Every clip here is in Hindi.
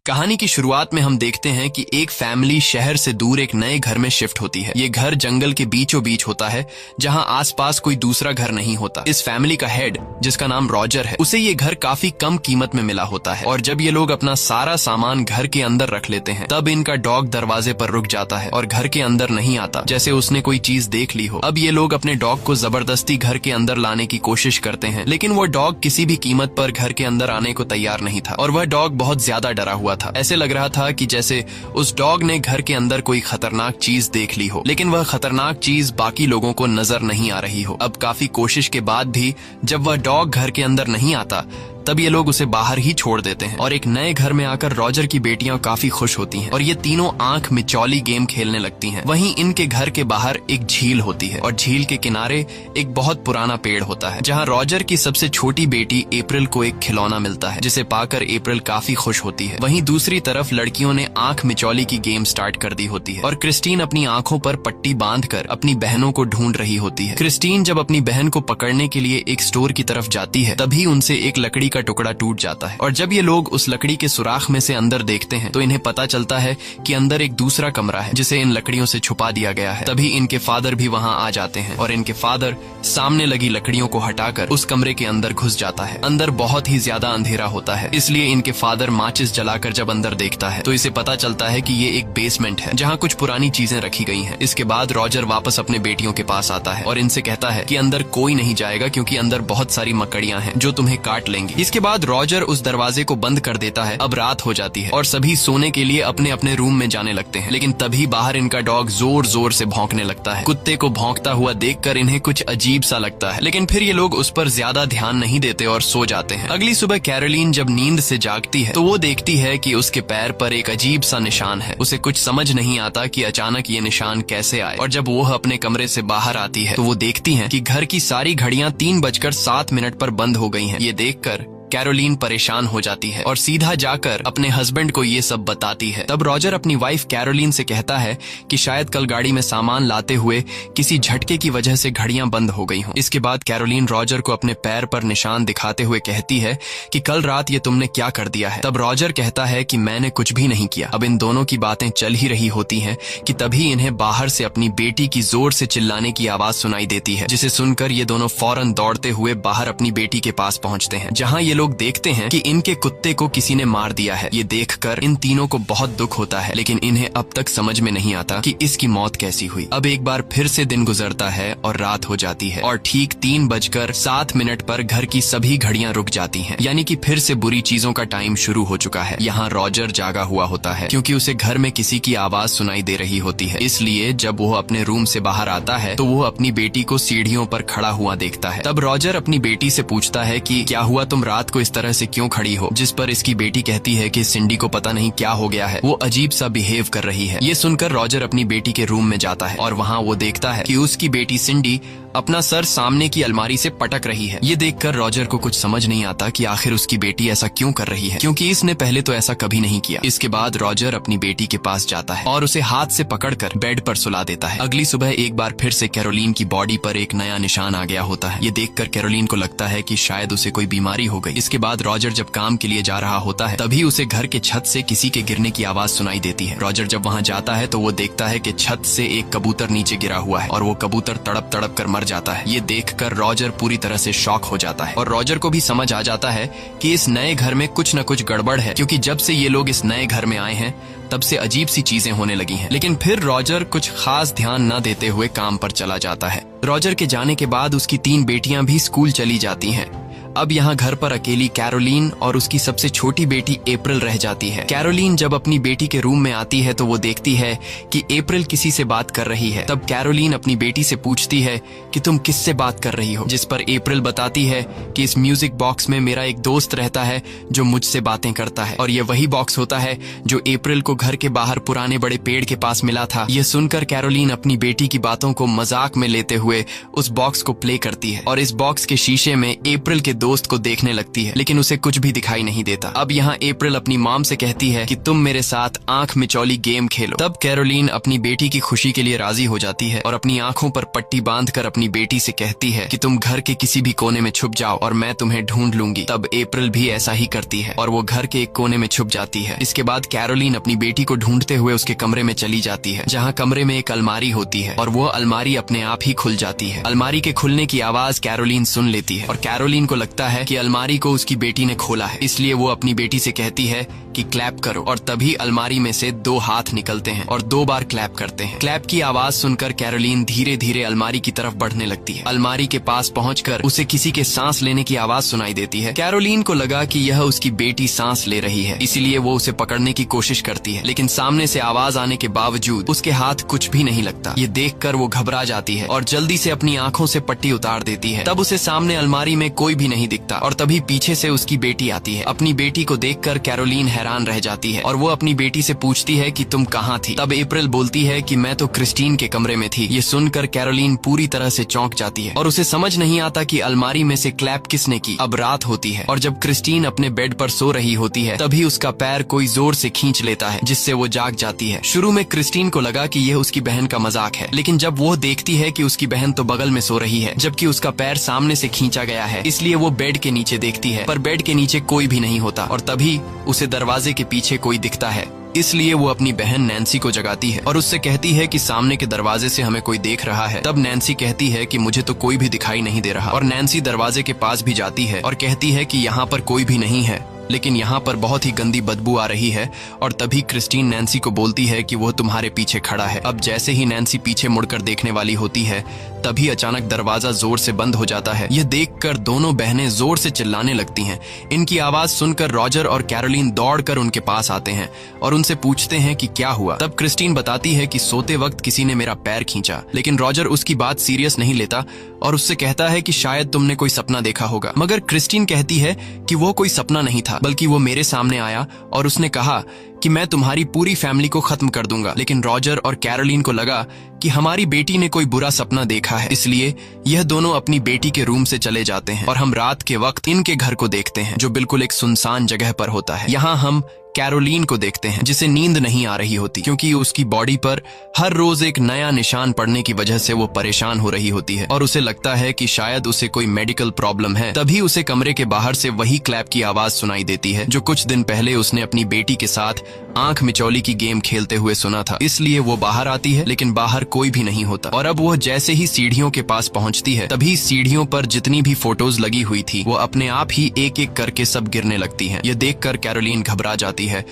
कहानी की शुरुआत में हम देखते हैं कि एक फैमिली शहर से दूर एक नए घर में शिफ्ट होती है। ये घर जंगल के बीचों बीच होता है जहां आसपास कोई दूसरा घर नहीं होता। इस फैमिली का हेड, जिसका नाम रॉजर है, उसे ये घर काफी कम कीमत में मिला होता है और जब ये लोग अपना सारा सामान घर के अंदर रख लेते हैं तब इनका डॉग दरवाजे पर रुक जाता है और घर के अंदर नहीं आता, जैसे उसने कोई चीज देख ली हो। अब ये लोग अपने डॉग को जबरदस्ती घर के अंदर लाने की कोशिश करते हैं, लेकिन वो डॉग किसी भी कीमत पर घर के अंदर आने को तैयार नहीं था और वह डॉग बहुत ज्यादा डरा हुआ था। ऐसे लग रहा था कि जैसे उस डॉग ने घर के अंदर कोई खतरनाक चीज देख ली हो, लेकिन वह खतरनाक चीज बाकी लोगों को नजर नहीं आ रही हो। अब काफी कोशिश के बाद भी जब वह डॉग घर के अंदर नहीं आता तब ये लोग उसे बाहर ही छोड़ देते हैं और एक नए घर में आकर रॉजर की बेटियां काफी खुश होती हैं और ये तीनों आंख मिचौली गेम खेलने लगती हैं। वहीं इनके घर के बाहर एक झील होती है और झील के किनारे एक बहुत पुराना पेड़ होता है जहां रॉजर की सबसे छोटी बेटी अप्रैल को एक खिलौना मिलता है, जिसे पाकर अप्रैल काफी खुश होती है। वहीं दूसरी तरफ लड़कियों ने आंख मिचौली की गेम स्टार्ट कर दी होती है और क्रिस्टीन अपनी आंखों पर पट्टी बांधकर अपनी बहनों को ढूंढ रही होती है। क्रिस्टीन जब अपनी बहन को पकड़ने के लिए एक स्टोर की तरफ जाती है तभी उनसे एक लकड़ी का टुकड़ा टूट जाता है और जब ये लोग उस लकड़ी के सुराख में से अंदर देखते हैं तो इन्हें पता चलता है कि अंदर एक दूसरा कमरा है जिसे इन लकड़ियों से छुपा दिया गया है। तभी इनके फादर भी वहां आ जाते हैं और इनके फादर सामने लगी लकड़ियों को हटाकर उस कमरे के अंदर घुस जाता है। अंदर बहुत ही ज्यादा अंधेरा होता है, इसलिए इनके फादर माचिस जलाकर जब अंदर देखता है तो इसे पता चलता है कि ये एक बेसमेंट है जहाँ कुछ पुरानी चीजें रखी गई हैं। इसके बाद रॉजर वापस अपने बेटियों के पास आता है और इनसे कहता है कि अंदर कोई नहीं जाएगा क्योंकि अंदर बहुत सारी मकड़ियां हैं जो तुम्हें काट लेंगी। इसके बाद रॉजर उस दरवाजे को बंद कर देता है। अब रात हो जाती है और सभी सोने के लिए अपने अपने रूम में जाने लगते हैं, लेकिन तभी बाहर इनका डॉग जोर जोर से भौंकने लगता है। कुत्ते को भौंकता हुआ देखकर इन्हें कुछ अजीब सा लगता है, लेकिन फिर ये लोग उस पर ज्यादा ध्यान नहीं देते और सो जाते हैं। अगली सुबह कैरोलीन जब नींद से जागती है तो वो देखती है कि उसके पैर पर एक अजीब सा निशान है। उसे कुछ समझ नहीं आता कि अचानक ये निशान कैसे आए और जब वो अपने कमरे से बाहर आती है तो वो देखती है कि घर की सारी घड़ियां 3:07 पर बंद हो गई हैं। ये देखकर कैरोलीन परेशान हो जाती है और सीधा जाकर अपने हस्बैंड को ये सब बताती है। तब रॉजर अपनी वाइफ कैरोलीन से कहता है कि शायद कल गाड़ी में सामान लाते हुए किसी झटके की वजह से घड़ियां बंद हो गई हों। इसके बाद कैरोलीन रॉजर को अपने पैर पर निशान दिखाते हुए कहती है कि कल रात ये तुमने क्या कर दिया है। तब रॉजर कहता है कि मैंने कुछ भी नहीं किया। अब इन दोनों की बातें चल ही रही होती हैं कि तभी इन्हें बाहर से अपनी बेटी की जोर से चिल्लाने की आवाज सुनाई देती है, जिसे सुनकर ये दोनों फौरन दौड़ते हुए बाहर अपनी बेटी के पास पहुंचते हैं, जहां ये लोग देखते हैं कि इनके कुत्ते को किसी ने मार दिया है। ये देखकर इन तीनों को बहुत दुख होता है, लेकिन इन्हें अब तक समझ में नहीं आता कि इसकी मौत कैसी हुई। अब एक बार फिर से दिन गुजरता है और रात हो जाती है और ठीक 3:07 पर घर की सभी घड़ियां रुक जाती हैं, यानी कि फिर से बुरी चीजों का टाइम शुरू हो चुका है। यहाँ रॉजर जागा हुआ होता है क्योंकि उसे घर में किसी की आवाज सुनाई दे रही होती है, इसलिए जब वो अपने रूम से बाहर आता है तो वो अपनी बेटी को सीढ़ियों पर खड़ा हुआ देखता है। तब रॉजर अपनी बेटी से पूछता है कि क्या हुआ, तुम रात को इस तरह से क्यों खड़ी हो, जिस पर इसकी बेटी कहती है कि सिंडी को पता नहीं क्या हो गया है, वो अजीब सा बिहेव कर रही है। ये सुनकर रॉजर अपनी बेटी के रूम में जाता है और वहाँ वो देखता है कि उसकी बेटी सिंडी अपना सर सामने की अलमारी से पटक रही है। ये देखकर रॉजर को कुछ समझ नहीं आता कि आखिर उसकी बेटी ऐसा क्यों कर रही है, क्योंकि इसने पहले तो ऐसा कभी नहीं किया। इसके बाद रॉजर अपनी बेटी के पास जाता है और उसे हाथ से पकड़कर बेड पर सुला देता है। अगली सुबह एक बार फिर से कैरोलीन की बॉडी पर एक नया निशान आ गया होता है। ये देखकर कैरोलीन को लगता है कि शायद उसे कोई बीमारी हो गई। इसके बाद रॉजर जब काम के लिए जा रहा होता है तभी उसे घर के छत से किसी के गिरने की आवाज सुनाई देती है। रॉजर जब वहाँ जाता है तो वो देखता है कि छत से एक कबूतर नीचे गिरा हुआ है और वो कबूतर तड़प तड़प कर मर जाता है। ये देखकर रॉजर पूरी तरह से शॉक हो जाता है और रॉजर को भी समझ आ जाता है कि इस नए घर में कुछ न कुछ गड़बड़ है, क्योंकि जब से ये लोग इस नए घर में आए हैं तब से अजीब सी चीजें होने लगी हैं। लेकिन फिर रॉजर कुछ खास ध्यान न देते हुए काम पर चला जाता है। रॉजर के जाने के बाद उसकी 3 बेटियां भी स्कूल चली जाती हैं। अब यहाँ घर पर अकेली कैरोलीन और उसकी सबसे छोटी बेटी अप्रैल रह जाती है। कैरोलीन जब अपनी बेटी के रूम में आती है तो वो देखती है कि अप्रैल किसी से बात कर रही है। तब कैरोलीन अपनी बेटी से पूछती है कि तुम किससे बात कर रही हो, जिस पर अप्रैल बताती है कि इस म्यूजिक बॉक्स में मेरा एक दोस्त रहता है जो मुझसे बातें करता है और ये वही बॉक्स होता है जो अप्रैल को घर के बाहर पुराने बड़े पेड़ के पास मिला था। ये सुनकर कैरोलीन अपनी बेटी की बातों को मजाक में लेते हुए उस बॉक्स को प्ले करती है और इस बॉक्स के शीशे में अप्रैल के दोस्त को देखने लगती है, लेकिन उसे कुछ भी दिखाई नहीं देता। अब यहाँ अप्रैल अपनी मॉम से कहती है कि तुम मेरे साथ आंख मिचौली गेम खेलो। तब कैरोलीन अपनी बेटी की खुशी के लिए राजी हो जाती है और अपनी आंखों पर पट्टी बांधकर अपनी बेटी से कहती है कि तुम घर के किसी भी कोने में छुप जाओ और मैं तुम्हें ढूंढ लूंगी। तब अप्रैल भी ऐसा ही करती है और वो घर के एक कोने में छुप जाती है। इसके बाद कैरोलीन अपनी बेटी को ढूंढते हुए उसके कमरे में चली जाती है, जहाँ कमरे में एक अलमारी होती है और वो अलमारी अपने आप ही खुल जाती है। अलमारी के खुलने की आवाज कैरोलीन सुन लेती है और कैरोलीन को लगता है कि अलमारी को उसकी बेटी ने खोला है, इसलिए वो अपनी बेटी से कहती है कि क्लैप करो। और तभी अलमारी में से 2 हाथ निकलते हैं और 2 बार क्लैप करते हैं। क्लैप की आवाज सुनकर कैरोलीन धीरे धीरे अलमारी की तरफ बढ़ने लगती है। अलमारी के पास पहुंचकर उसे किसी के सांस लेने की आवाज सुनाई देती है। कैरोलीन को लगा कि यह उसकी बेटी सांस ले रही है, इसीलिए वो उसे पकड़ने की कोशिश करती है, लेकिन सामने से आवाज आने के बावजूद उसके हाथ कुछ भी नहीं लगता। ये देखकर वो घबरा जाती है और जल्दी से अपनी आंखों से पट्टी उतार देती है। तब उसे सामने अलमारी में कोई भी नहीं दिखता और तभी पीछे से उसकी बेटी आती है। अपनी बेटी को देखकर कैरोलीन हैरान रह जाती है और वो अपनी बेटी से पूछती है कि तुम कहाँ थी। तब अप्रैल बोलती है कि मैं तो क्रिस्टीन के कमरे में थी। ये सुनकर कैरोलीन पूरी तरह से चौंक जाती है और उसे समझ नहीं आता कि अलमारी में से क्लैप किसने की। अब रात होती है और जब क्रिस्टीन अपने बेड पर सो रही होती है तभी उसका पैर कोई जोर से खींच लेता है, जिससे वो जाग जाती है। शुरू में क्रिस्टीन को लगा कि यह उसकी बहन का मजाक है, लेकिन जब वो देखती है कि उसकी बहन तो बगल में सो रही है जबकि उसका पैर सामने से खींचा गया है, इसलिए वो बेड के नीचे देखती है, पर बेड के नीचे कोई भी नहीं होता और तभी उसे दरवाजे के पीछे कोई दिखता है। इसलिए वो अपनी बहन नैन्सी को जगाती है और उससे कहती है कि सामने के दरवाजे से हमें कोई देख रहा है। तब नैन्सी कहती है कि मुझे तो कोई भी दिखाई नहीं दे रहा और नैन्सी दरवाजे के पास भी जाती है और कहती है कि यहाँ पर कोई भी नहीं है, लेकिन यहाँ पर बहुत ही गंदी बदबू आ रही है। और तभी क्रिस्टीन नैन्सी को बोलती है कि वो तुम्हारे पीछे खड़ा है। अब जैसे ही नैन्सी पीछे मुड़कर देखने वाली होती है तभी अचानक दरवाजा जोर से बंद हो जाता है। यह देखकर दोनों बहनें जोर से चिल्लाने लगती हैं। इनकी आवाज सुनकर रॉजर और कैरोलीन दौड़कर उनके पास आते हैं और उनसे पूछते हैं कि क्या हुआ। तब क्रिस्टीन बताती है कि सोते वक्त किसी ने मेरा पैर खींचा, लेकिन रॉजर उसकी बात सीरियस नहीं लेता और उससे कहता है कि शायद तुमने कोई सपना देखा होगा। मगर क्रिस्टीन कहती है कि वो कोई सपना नहीं था, बल्कि वो मेरे सामने आया और उसने कहा कि मैं तुम्हारी पूरी फैमिली को खत्म कर दूंगा। लेकिन रॉजर और कैरोलीन को लगा कि हमारी बेटी ने कोई बुरा सपना देखा है, इसलिए यह दोनों अपनी बेटी के रूम से चले जाते हैं और हम रात के वक्त इनके घर को देखते हैं, जो बिल्कुल एक सुनसान जगह पर होता है। यहाँ हम कैरोलीन को देखते हैं जिसे नींद नहीं आ रही होती, क्योंकि उसकी बॉडी पर हर रोज एक नया निशान पड़ने की वजह से वो परेशान हो रही होती है और उसे लगता है कि शायद उसे कोई मेडिकल प्रॉब्लम है। तभी उसे कमरे के बाहर से वही क्लैप की आवाज सुनाई देती है जो कुछ दिन पहले उसने अपनी बेटी के साथ आंख मिचौली की गेम खेलते हुए सुना था। इसलिए वो बाहर आती है, लेकिन बाहर कोई भी नहीं होता और अब वो जैसे ही सीढ़ियों के पास पहुंचती है तभी सीढ़ियों पर जितनी भी फोटोज लगी हुई थी वो अपने आप ही एक एक करके सब गिरने लगती हैं। ये देखकर कैरोलीन घबरा जाती है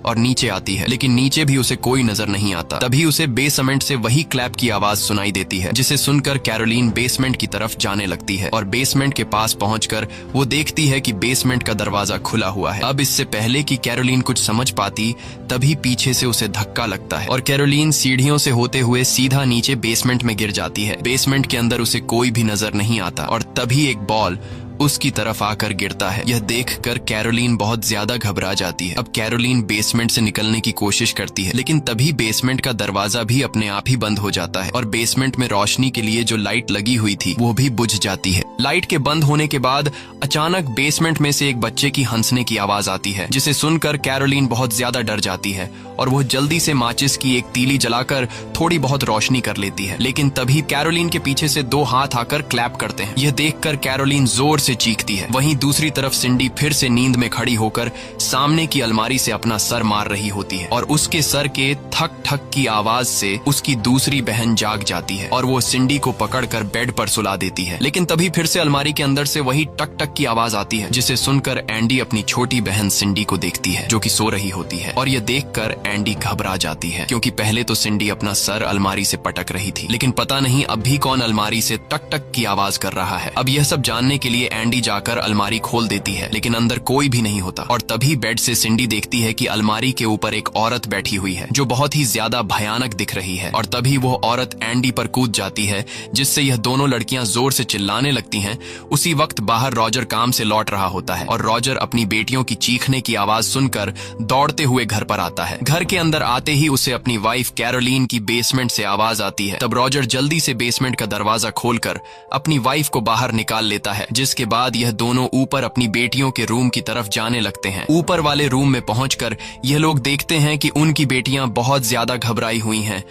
और नीचे आती है, लेकिन नीचे भी उसे कोई नजर नहीं आता। तभी उसे बेसमेंट से वही क्लैप की आवाज सुनाई देती है, जिसे सुनकर कैरोलीन बेसमेंट की तरफ जाने लगती है और बेसमेंट के पास पहुंचकर वो देखती है कि बेसमेंट का दरवाजा खुला हुआ है। अब इससे पहले कि कैरोलीन कुछ समझ पाती तभी पीछे से उसे धक्का लगता है और कैरोलीन सीढ़ियों से होते हुए सीधा नीचे बेसमेंट में गिर जाती है। बेसमेंट के अंदर उसे कोई भी नजर नहीं आता और तभी एक बॉल उसकी तरफ आकर गिरता है। यह देखकर कैरोलीन बहुत ज्यादा घबरा जाती है। अब कैरोलीन बेसमेंट से निकलने की कोशिश करती है, लेकिन तभी बेसमेंट का दरवाजा भी अपने आप ही बंद हो जाता है और बेसमेंट में रोशनी के लिए जो लाइट लगी हुई थी वो भी बुझ जाती है। लाइट के बंद होने के बाद अचानक बेसमेंट में से एक बच्चे की हंसने की आवाज आती है, जिसे सुनकर कैरोलीन बहुत ज्यादा डर जाती है और वो जल्दी से माचिस की एक तीली जलाकर थोड़ी बहुत रोशनी कर लेती है। लेकिन तभी कैरोलीन के पीछे से 2 हाथ आकर क्लैप करते हैं। यह देखकर कैरोलीन जोर से चीखती है। वहीं दूसरी तरफ सिंडी फिर से नींद में खड़ी होकर सामने की अलमारी से अपना सर मार रही होती है और उसके सर के थक ठक की आवाज से उसकी दूसरी बहन जाग जाती है और वो सिंडी को पकड़कर बेड पर सुला देती है। लेकिन तभी फिर से अलमारी के अंदर से वही टक टक की आवाज आती है, जिसे सुनकर एंडी अपनी छोटी बहन सिंडी को देखती है जो कि सो रही होती है और यह देखकर एंडी घबरा जाती है, क्योंकि पहले तो सिंडी अपना सर अलमारी से पटक रही थी, लेकिन पता नहीं अब भी कौन अलमारी से टक टक की आवाज कर रहा है। अब यह सब जानने के लिए एंडी जाकर अलमारी खोल देती है, लेकिन अंदर कोई भी नहीं होता और तभी बेड से सिंडी देखती है कि अलमारी के ऊपर एक औरत बैठी हुई है जो बहुत ही ज्यादा भयानक दिख रही है और तभी वो औरत एंडी पर कूद जाती है, जिससे यह दोनों लड़कियां जोर से चिल्लाने लगती हैं। उसी वक्त बाहर रॉजर काम से लौट रहा होता है और रॉजर अपनी बेटियों की चीखने की आवाज सुनकर दौड़ते हुए घर पर आता है। घर के अंदर आते ही उसे अपनी वाइफ कैरोलीन की बेसमेंट से आवाज आती है। तब रॉजर जल्दी से बेसमेंट का दरवाजा खोलकर अपनी वाइफ को बाहर निकाल लेता है, जिसके के बाद यह दोनों ऊपर अपनी बेटियों के रूम की तरफ जाने लगते हैं। ऊपर वाले रूम में पहुंचकर यह लोग देखते हैं कि उनकी बेटियां बहुत ज्यादा घबराई हुई हैं।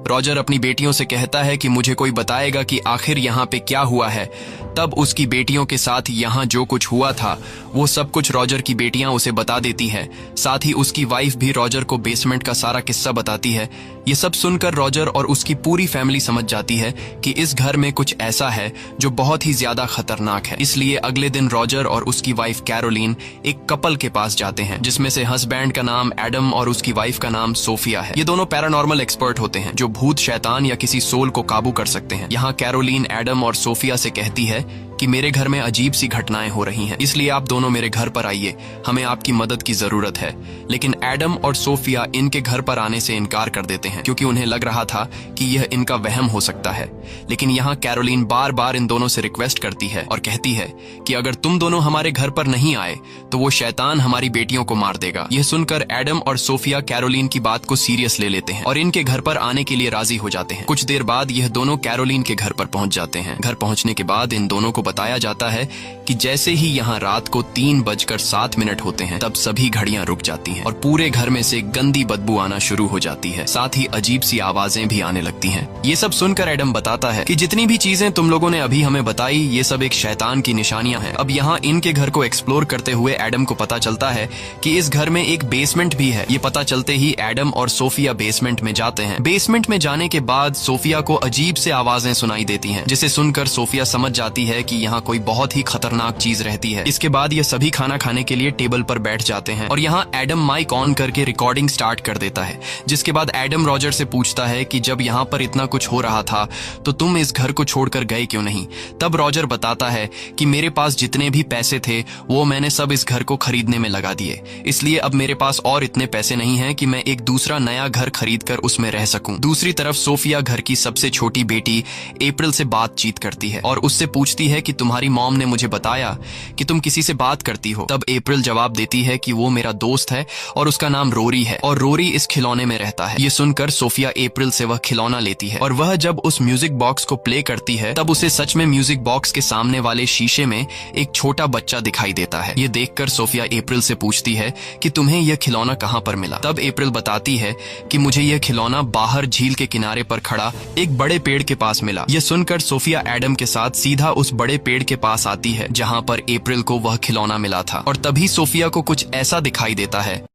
रॉजर अपनी बेटियों से कहता है कि मुझे कोई बताएगा कि आखिर यहाँ पे क्या हुआ है। तब उसकी बेटियों के साथ यहाँ जो कुछ हुआ था वो सब कुछ रॉजर की बेटियां उसे बता देती हैं। साथ ही उसकी वाइफ भी रॉजर को बेसमेंट का सारा किस्सा बताती है। ये सब सुनकर रॉजर और उसकी पूरी फैमिली समझ जाती है कि इस घर में कुछ ऐसा है जो बहुत ही ज्यादा खतरनाक है। इसलिए अगले दिन रॉजर और उसकी वाइफ कैरोलीन एक कपल के पास जाते हैं, जिसमें से हस्बैंड का नाम एडम और उसकी वाइफ का नाम सोफिया है। ये दोनों पैरानॉर्मल एक्सपर्ट होते हैं जो भूत, शैतान या किसी सोल को काबू कर सकते हैं। यहाँ कैरोलीन एडम और सोफिया से कहती है कि मेरे घर में अजीब सी घटनाएं हो रही हैं, इसलिए आप दोनों मेरे घर पर आइए, हमें आपकी मदद की जरूरत है। लेकिन एडम और सोफिया इनके घर पर आने से इनकार कर देते हैं क्योंकि उन्हें लग रहा था कि यह इनका वहम हो सकता है। लेकिन यहाँ कैरोलीन बार बार इन दोनों से रिक्वेस्ट करती है और कहती है कि अगर तुम दोनों हमारे घर पर नहीं आए तो वो शैतान हमारी बेटियों को मार देगा। यह सुनकर एडम और सोफिया कैरोलीन की बात को सीरियस ले लेते हैं और इनके घर पर आने के लिए राजी हो जाते हैं। कुछ देर बाद यह दोनों कैरोलीन के घर पर पहुंच जाते हैं। घर पहुंचने के बाद इन दोनों को बताया जाता है कि जैसे ही यहाँ रात को 3:07 होते हैं तब सभी घड़ियां रुक जाती हैं और पूरे घर में से गंदी बदबू आना शुरू हो जाती है। साथ ही अजीब सी आवाजें भी आने लगती हैं। ये सब सुनकर एडम बताता है कि जितनी भी चीजें तुम लोगों ने अभी हमें बताई ये सब एक शैतान की निशानियां हैं। अब यहाँ इनके घर को एक्सप्लोर करते हुए एडम को पता चलता है कि इस घर में एक बेसमेंट भी है। ये पता चलते ही एडम और सोफिया बेसमेंट में जाते हैं। बेसमेंट में जाने के बाद सोफिया को अजीब से आवाजें सुनाई देती हैं, जिसे सुनकर सोफिया समझ जाती है कि यहाँ कोई बहुत ही खतरनाक चीज रहती है। इसके बाद ये सभी खाना खाने के लिए टेबल पर बैठ जाते हैं और यहाँ एडम माइक ऑन करके रिकॉर्डिंग स्टार्ट कर देता है। जिसके बाद एडम रॉजर से पूछता है कि जब यहाँ पर इतना कुछ हो रहा था तो तुम इस घर को छोड़कर गए क्यों नहीं। तब रॉजर बताता है कि मेरे पास जितने भी पैसे थे वो मैंने सब इस घर को खरीदने में लगा दिए, इसलिए अब मेरे पास और इतने पैसे नहीं है कि मैं एक दूसरा नया घर खरीद कर उसमें रह सकूं। दूसरी तरफ सोफिया घर की सबसे छोटी बेटी अप्रैल से बातचीत करती है और उससे पूछती है कि तुम्हारी मॉम ने मुझे बताया कि तुम किसी से बात करती हो। तब अप्रैल जवाब देती है कि वो मेरा दोस्त है और उसका नाम रोरी है और रोरी इस खिलौने में रहता है। ये सुनकर सोफिया अप्रैल से वह खिलौना लेती है और वह जब उस म्यूजिक बॉक्स को प्ले करती है तब उसे सच में म्यूजिक बॉक्स के सामने वाले शीशे में एक छोटा बच्चा दिखाई देता है। ये देखकर सोफिया अप्रैल से पूछती है कि तुम्हें यह खिलौना कहाँ पर मिला। तब अप्रैल बताती है कि मुझे यह खिलौना बाहर झील के किनारे पर खड़ा एक बड़े पेड़ के पास मिला। यह सुनकर सोफिया एडम के साथ सीधा उस बड़े पेड़ के पास आती है जहाँ पर अप्रैल को वह खिलौना मिला था और तभी सोफिया को कुछ ऐसा दिखाई देता है